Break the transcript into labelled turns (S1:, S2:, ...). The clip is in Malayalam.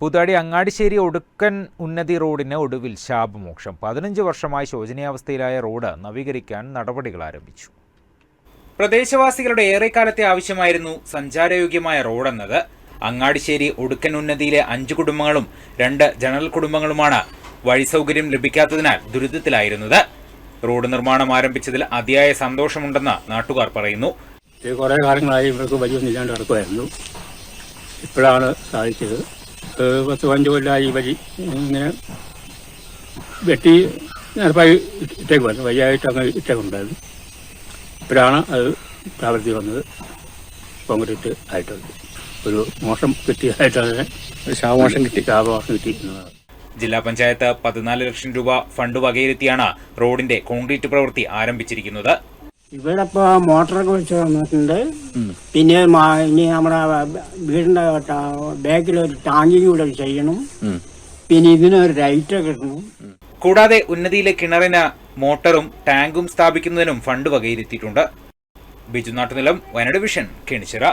S1: പുതുതാടി അങ്ങാടിശ്ശേരി ഒടുക്കൻ ഉന്നതി റോഡിന് ഒടുവിൽ ശാപമോക്ഷം. 15 വർഷമായി ശോചനീയാവസ്ഥയിലായ റോഡ് നവീകരിക്കാൻ നടപടികൾ ആരംഭിച്ചു. പ്രദേശവാസികളുടെ ഏറെക്കാലത്തെ ആവശ്യമായിരുന്നു സഞ്ചാരയോഗ്യമായ റോഡെന്നത്. അങ്ങാടിശ്ശേരി ഒടുക്കൻ ഉന്നതിയിലെ 5 കുടുംബങ്ങളും 2 ജനറൽ കുടുംബങ്ങളുമാണ് വഴി സൗകര്യം ലഭിക്കാത്തതിനാൽ ദുരിതത്തിലായിരുന്നത്. റോഡ് നിർമ്മാണം ആരംഭിച്ചതിൽ അതിയായ സന്തോഷമുണ്ടെന്ന് നാട്ടുകാർ പറയുന്നു.
S2: കുറേ കാലങ്ങളായി ഇവർക്ക് വഴിയൊന്നും ഇല്ലാണ്ട് നടക്കുമായിരുന്നു. ഇപ്പോഴാണ് സാധിച്ചത്. 10-15 കൊല്ലമായി ഈ വഴി ഇങ്ങനെ വെട്ടി നിരപ്പായി ഇട്ടേക്കുമായിരുന്നു. വഴിയായിട്ട് അങ്ങ് ഇട്ടേക്കുണ്ടായിരുന്നു. ഇപ്പോഴാണ് അത് പ്രാവർത്തി വന്നത്. കോൺക്രീറ്റ് ആയിട്ടുള്ളത് ഒരു മോശം കിട്ടിയതായിട്ടാണ് ശാപമോശം കിട്ടിയിരിക്കുന്നത്.
S1: ജില്ലാ പഞ്ചായത്ത് 14 ലക്ഷം രൂപ ഫണ്ട് വകയിരുത്തിയാണ് റോഡിന്റെ കോൺക്രീറ്റ് പ്രവൃത്തി ആരംഭിച്ചിരിക്കുന്നത്.
S3: ഇവിടെ ഇപ്പോൾ മോട്ടറൊക്കെ വെച്ച് തന്നിട്ടുണ്ട്. പിന്നെ ഇനി നമ്മുടെ വീടിന്റെ ബാക്കിലൊരു ടാങ്കിങ് കൂടെ ചെയ്യണം. പിന്നെ ഇതിനൊരു ലൈറ്റൊക്കെ കിട്ടണം.
S1: കൂടാതെ ഉന്നതിയിലെ കിണറിന് മോട്ടറും ടാങ്കും സ്ഥാപിക്കുന്നതിനും ഫണ്ട് വകയിരുത്തിയിട്ടുണ്ട്. ബിജു നാട്ടുനിലം, വയനാട് വിഷൻ, കിണിച്ചിറ.